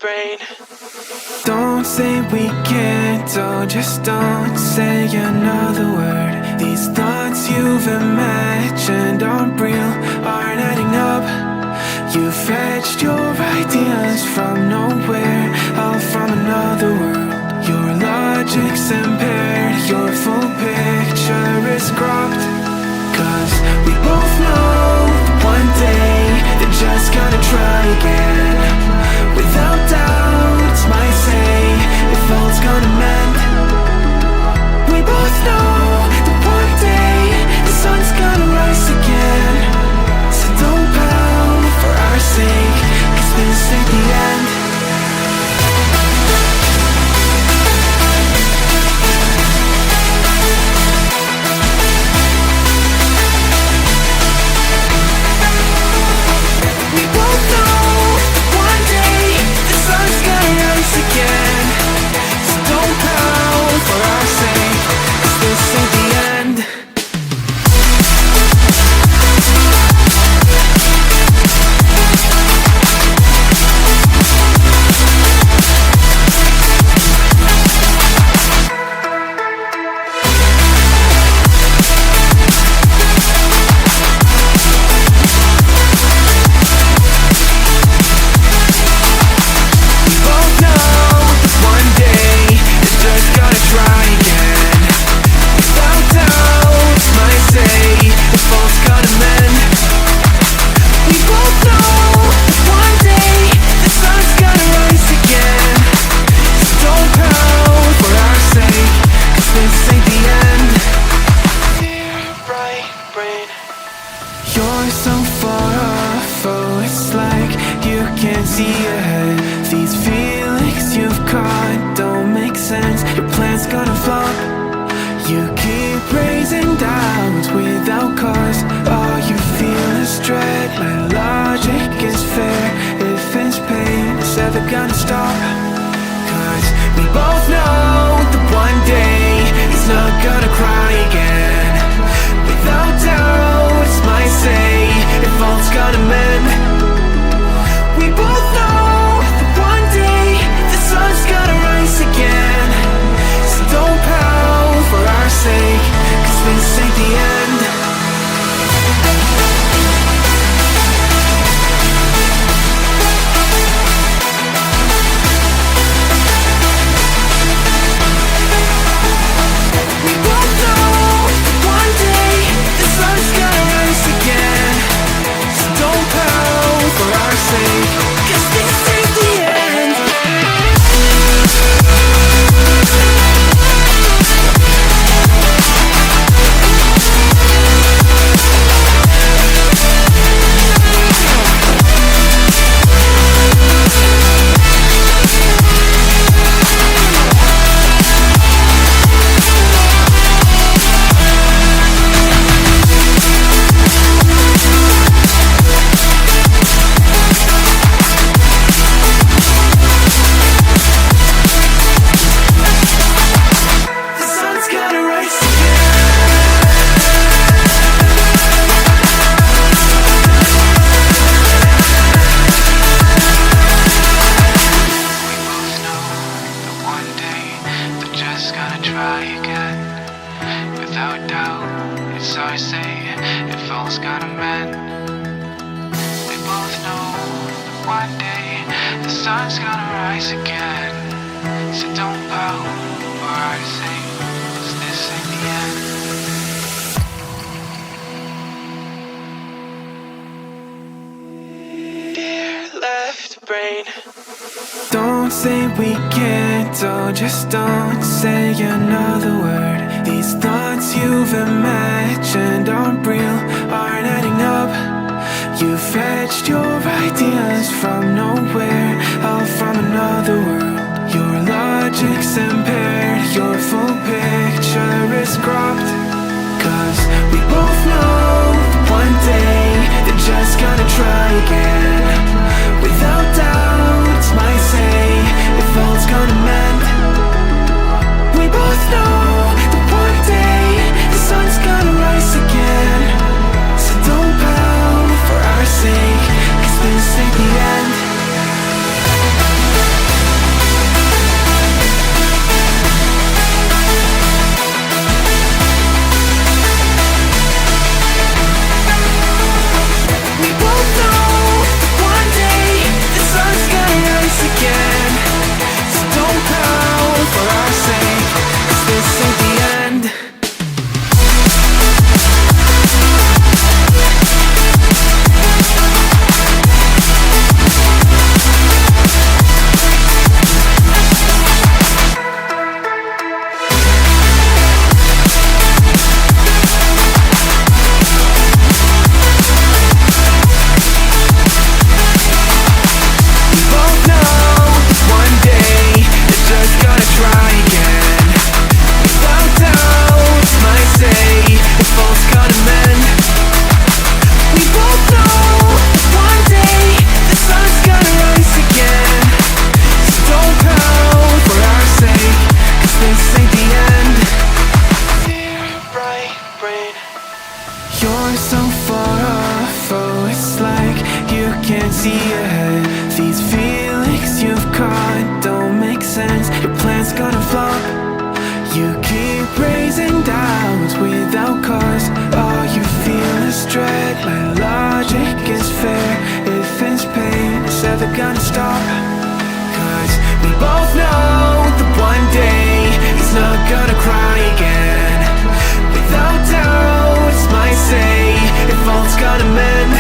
brain. Don't say we can't, oh, just don't say another word. These thoughts you've imagined aren't real, aren't adding up. You fetched your ideas from nowhere, all from another world. Your logic's impaired, your full picture is cropped. Cause we both know one day they're just gonna try again. Without doubt, might say if all's gonna mend. We both know that one day the sun's gonna rise again. So don't pout for our sake, cause this ain't the end. You're so far off, oh, it's like you can't see ahead. These feelings you've caught don't make sense, your plan's gonna flop. You keep raising doubts without cause, all you feel is dread. My logic is fair, if it's pain, it's ever gonna stop. Cause we both know that one day he's not gonna cry again. Without doubt, might say if all's gonna mend. We both know that one day the sun's gonna rise again. So don't pout for our sake, cause this ain't the end. Without doubt, it's our say if all's gonna mend. We both know that one day the sun's gonna rise again. So don't pout for our sake, cause this ain't the end. Dear left brain. Don't say we can't, oh, just don't say another word. These thoughts you've imagined aren't real, aren't adding up. You fetched your ideas from nowhere, all from another world. Your logic's impaired, your full picture is cropped. Cause we both know one day they're just gonna try again. Without doubt, might say if all's gonna mend. We both know that one day the sun's gonna rise again. So don't pout for our sake, cause this ain't the end. can't see ahead. These feelings you've caught don't make sense. Your plan's gonna flop. You keep raising doubts without cause. All you feel is dread. My logic is fair. If it's pain, it's ever gonna stop. Cause we both know that one day he's not gonna cry again. Without doubt, it's my say, if all's gonna mend,